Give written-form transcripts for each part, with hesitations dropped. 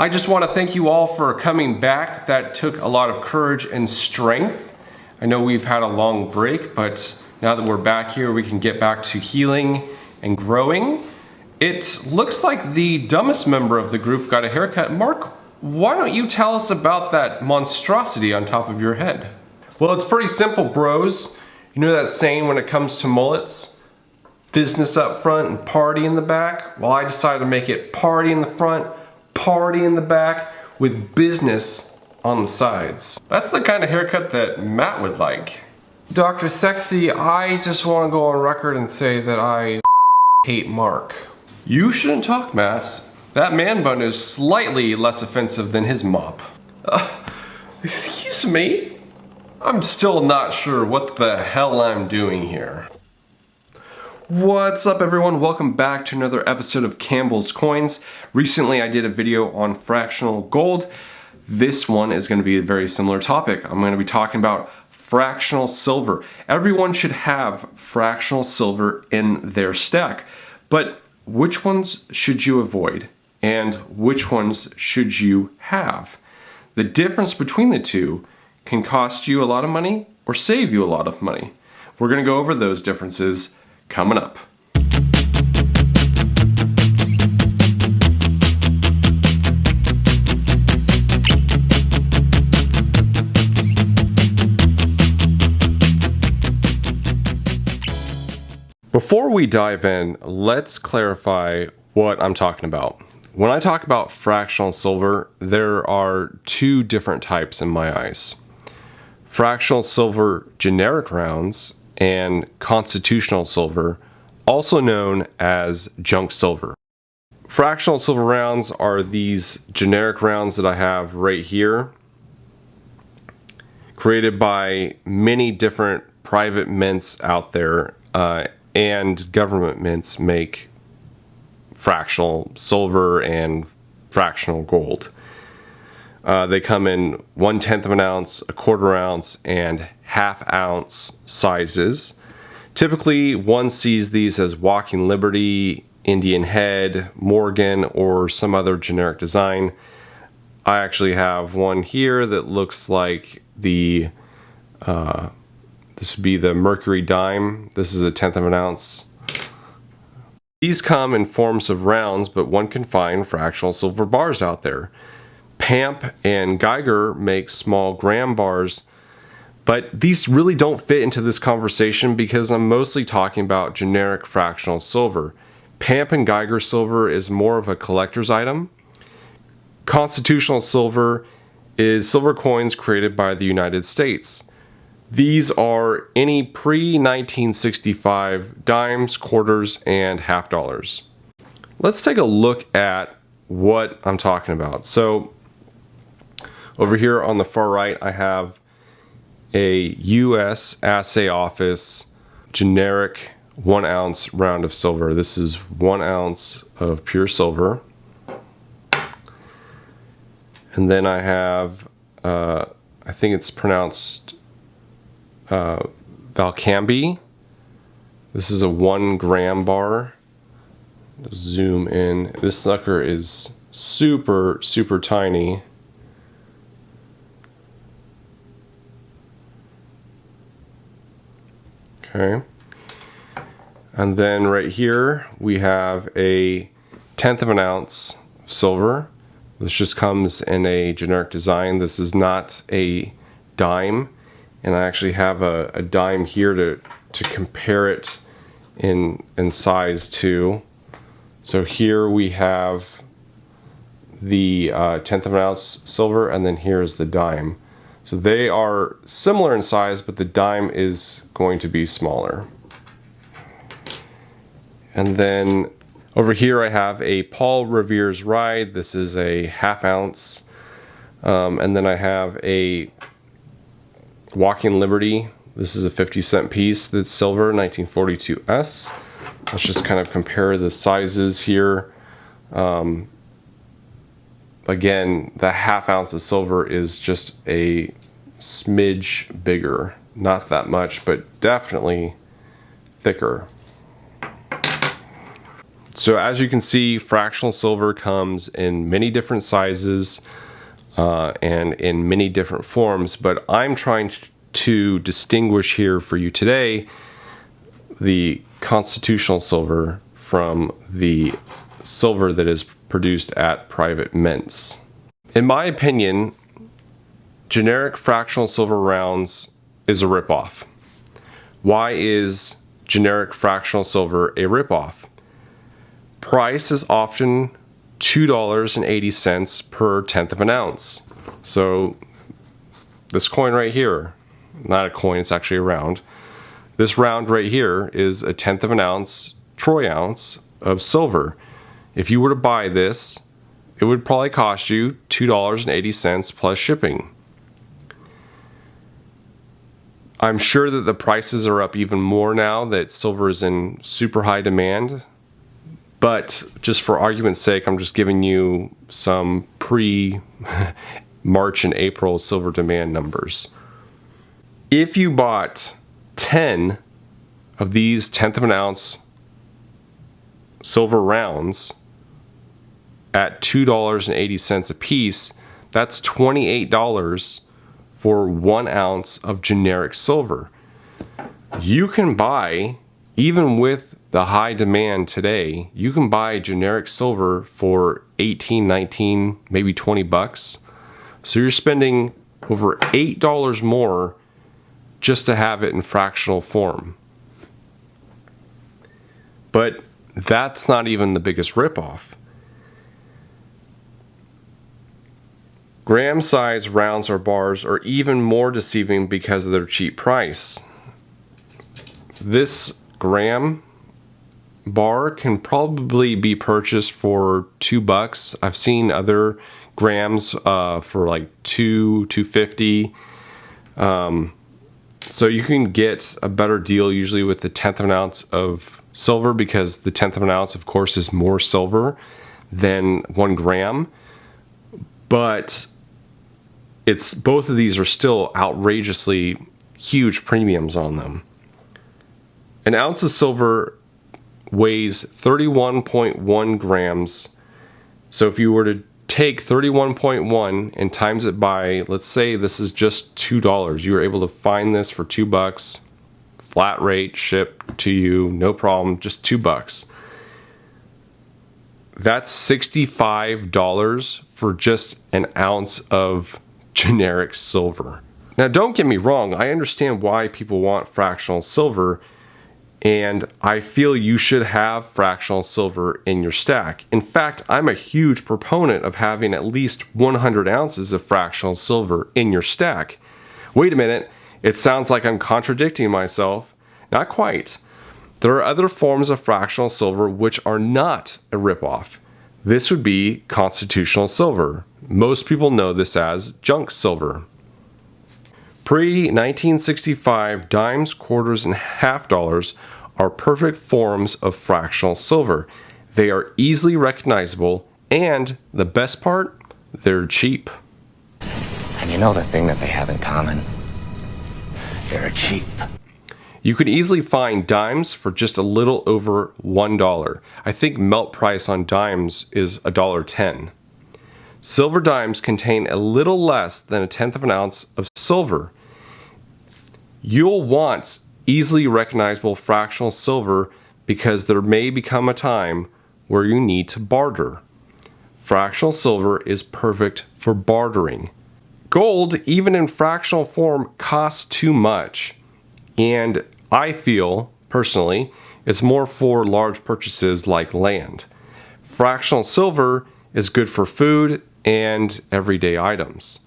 I just want to thank you all for coming back. That took a lot of courage and strength. I know we've had a long break, but now that we're back here, we can get back to healing and growing. It looks like the dumbest member of the group got a haircut. Mark, why don't you tell us about that monstrosity on top of your head? Well, it's pretty simple, bros. You know that saying when it comes to mullets? Business up front and party in the back? Well, I decided to make it party in the front, party in the back, with business on the sides. That's the kind of haircut that Matt would like. Dr. Sexy, I just want to go on record and say that I hate Mark. You shouldn't talk, Matt. That man bun is slightly less offensive than his mop. Excuse me? I'm still not sure what the hell I'm doing here. What's up, everyone? Welcome back to another episode of Campbell's Coins. Recently I did a video on fractional gold. This one is going to be a very similar topic. I'm going to be talking about fractional silver. Everyone should have fractional silver in their stack, but which ones should you avoid and which ones should you have? The difference between the two can cost you a lot of money or save you a lot of money. We're going to go over those differences coming up. Before we dive in, let's clarify what I'm talking about. When I talk about fractional silver, there are two different types in my eyes. Fractional silver generic rounds and constitutional silver, also known as junk silver. Fractional silver rounds are these generic rounds that I have right here, created by many different private mints out there, and government mints make fractional silver and fractional gold. They come in 1/10 of an ounce, a 1/4 ounce, and 1/2 ounce sizes. Typically, one sees these as Walking Liberty, Indian Head, Morgan, or some other generic design. I actually have one here that looks like the this would be the Mercury Dime. This is a 1/10 of an ounce. These come in forms of rounds, but one can find fractional silver bars out there. Pamp and Geiger make small gram bars, but these really don't fit into this conversation because I'm mostly talking about generic fractional silver. Pamp and Geiger silver is more of a collector's item. Constitutional silver is silver coins created by the United States. These are any pre-1965 dimes, quarters, and half dollars. Let's take a look at what I'm talking about. So over here on the far right, I have a U.S. Assay Office generic 1 ounce round of silver. This is 1 ounce of pure silver. And then I have, I think it's pronounced Valcambi. This is a 1 gram bar. Zoom in. This sucker is super, super tiny. Okay. And then right here we have a 1/10 of an ounce of silver. This just comes in a generic design. This is not a dime. And I actually have a dime here to compare it in size to. So here we have the 1/10 of an ounce silver, and then here's the dime. So they are similar in size, but the dime is going to be smaller. And then over here I have a Paul Revere's Ride. This is a 1/2 ounce. And then I have a Walking Liberty. This is a 50-cent piece that's silver, 1942S. Let's just kind of compare the sizes here. Again, the 1/2 ounce of silver is just a smidge bigger. Not that much, but definitely thicker. So as you can see, fractional silver comes in many different sizes and in many different forms, but I'm trying to distinguish here for you today the constitutional silver from the silver that is produced at private mints. In my opinion, generic fractional silver rounds is a ripoff. Why is generic fractional silver a ripoff? Price is often $2.80 per tenth of an ounce. So this coin right here, not a coin, it's actually a round. This round right here is a tenth of an ounce, troy ounce of silver. If you were to buy this, it would probably cost you $2.80 plus shipping. I'm sure that the prices are up even more now that silver is in super high demand. But just for argument's sake, I'm just giving you some pre-March and April silver demand numbers. If you bought 10 of these tenth of an ounce silver rounds at $2.80 a piece, that's $28 for 1 ounce of generic silver. You can buy, even with the high demand today, you can buy generic silver for 18, 19, maybe 20 bucks. So you're spending over $8 more just to have it in fractional form. But that's not even the biggest ripoff. Gram size rounds or bars are even more deceiving because of their cheap price. This gram bar can probably be purchased for $2. I've seen other grams for like $2.50. So you can get a better deal usually with the tenth of an ounce of silver, because the tenth of an ounce, of course, is more silver than 1 gram. But it's, both of these are still outrageously huge premiums on them. An ounce of silver weighs 31.1 grams. So if you were to take 31.1 and times it by, let's say this is just $2, you were able to find this for $2, flat rate, shipped to you, no problem, just $2. That's $65 for just an ounce of generic silver. Now don't get me wrong, I understand why people want fractional silver, and I feel you should have fractional silver in your stack. In fact, I'm a huge proponent of having at least 100 ounces of fractional silver in your stack. Wait a minute, it sounds like I'm contradicting myself. Not quite. There are other forms of fractional silver which are not a ripoff. This would be constitutional silver. Most people know this as junk silver. Pre-1965 dimes, quarters, and half dollars are perfect forms of fractional silver. They are easily recognizable, and the best part, they're cheap. And you know the thing that they have in common? They're cheap. You can easily find dimes for just a little over $1. I think melt price on dimes is $1.10. Silver dimes contain a little less than a tenth of an ounce of silver. You'll want easily recognizable fractional silver because there may become a time where you need to barter. Fractional silver is perfect for bartering. Gold, even in fractional form, costs too much. And I feel, personally, it's more for large purchases like land. Fractional silver is good for food and everyday items.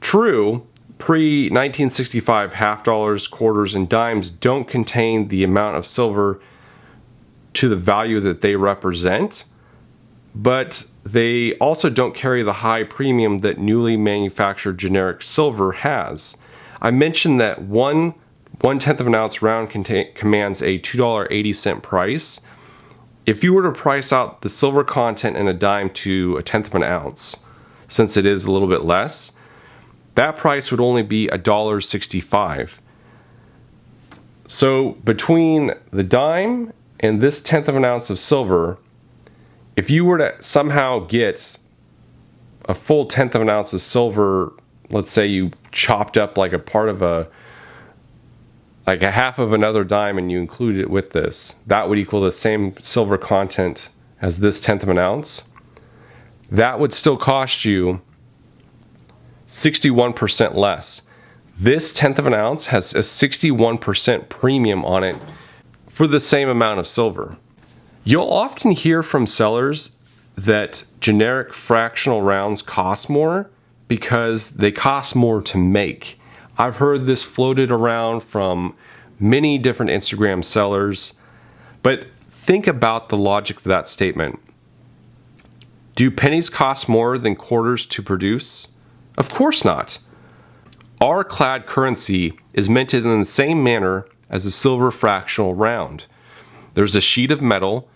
True, pre-1965 half dollars, quarters, and dimes don't contain the amount of silver to the value that they represent, but they also don't carry the high premium that newly manufactured generic silver has. I mentioned that one tenth of an ounce round commands a $2.80 price. If you were to price out the silver content in a dime to a tenth of an ounce, since it is a little bit less, that price would only be $1.65. So between the dime and this 1/10 of an ounce of silver, if you were to somehow get a full 1/10 of an ounce of silver, let's say you chopped up like a part of a half of another dime and you included it with this, that would equal the same silver content as this 1/10 of an ounce. That would still cost you 61% less. This 1/10 of an ounce has a 61% premium on it for the same amount of silver. You'll often hear from sellers that generic fractional rounds cost more because they cost more to make. I've heard this floated around from many different Instagram sellers, but think about the logic of that statement. Do pennies cost more than quarters to produce? Of course not. Our clad currency is minted in the same manner as a silver fractional round. There's a sheet of metal.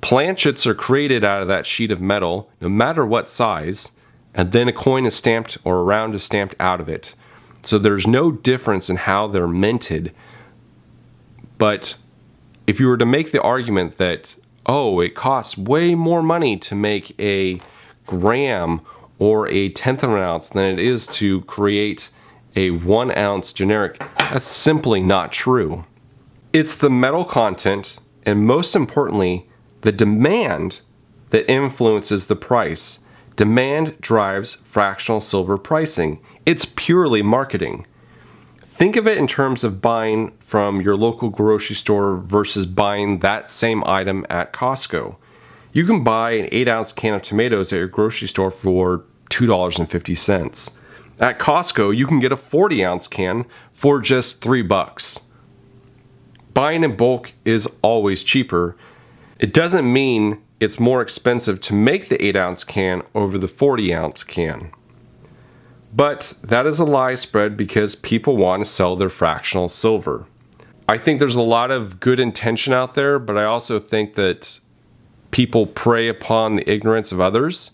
Planchets are created out of that sheet of metal, no matter what size, and then a coin is stamped or a round is stamped out of it. So there's no difference in how they're minted. But if you were to make the argument that, oh, it costs way more money to make a gram or a 1/10 of an ounce than it is to create a 1 ounce generic, that's simply not true. It's the metal content, and most importantly, the demand that influences the price. Demand drives fractional silver pricing. It's purely marketing. Think of it in terms of buying from your local grocery store versus buying that same item at Costco. You can buy an 8-ounce can of tomatoes at your grocery store for $2.50. At Costco, you can get a 40-ounce can for just $3. Buying in bulk is always cheaper. It doesn't mean it's more expensive to make the 8-ounce can over the 40-ounce can. But that is a lie spread because people want to sell their fractional silver. I think there's a lot of good intention out there, but I also think that people prey upon the ignorance of others,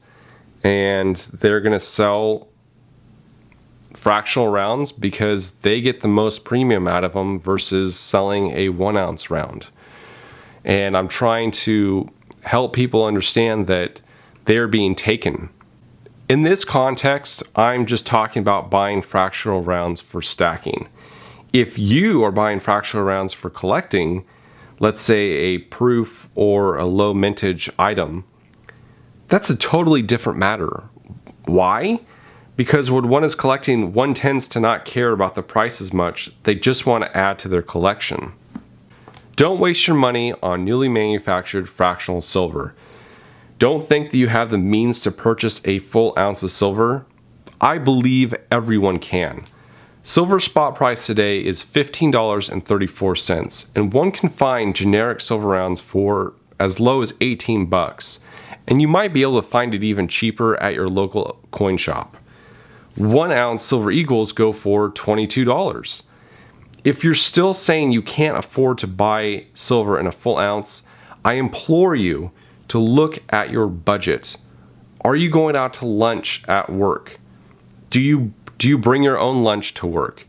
and they're going to sell fractional rounds because they get the most premium out of them versus selling a 1-ounce round. And I'm trying to help people understand that they're being taken. In this context, I'm just talking about buying fractional rounds for stacking. If you are buying fractional rounds for collecting, let's say a proof or a low mintage item, that's a totally different matter. Why? Because when one is collecting, one tends to not care about the price as much. They just want to add to their collection. Don't waste your money on newly manufactured fractional silver. Don't think that you have the means to purchase a full ounce of silver. I believe everyone can. Silver spot price today is $15.34, and one can find generic silver rounds for as low as $18, and you might be able to find it even cheaper at your local coin shop. 1 ounce silver eagles go for $22. If you're still saying you can't afford to buy silver in a full ounce, I implore you to look at your budget. Are you going out to lunch at work? Do you bring your own lunch to work?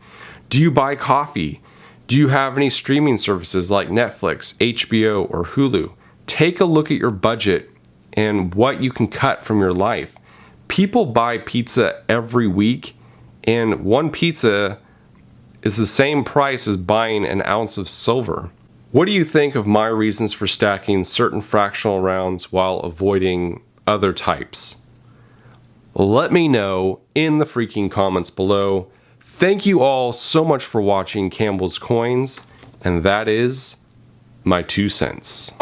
Do you buy coffee? Do you have any streaming services like Netflix, HBO, or Hulu? Take a look at your budget and what you can cut from your life. People buy pizza every week, and one pizza is the same price as buying an ounce of silver. What do you think of my reasons for stacking certain fractional rounds while avoiding other types? Let me know in the freaking comments below. Thank you all so much for watching Campbell's Coins, and that is my 2 cents.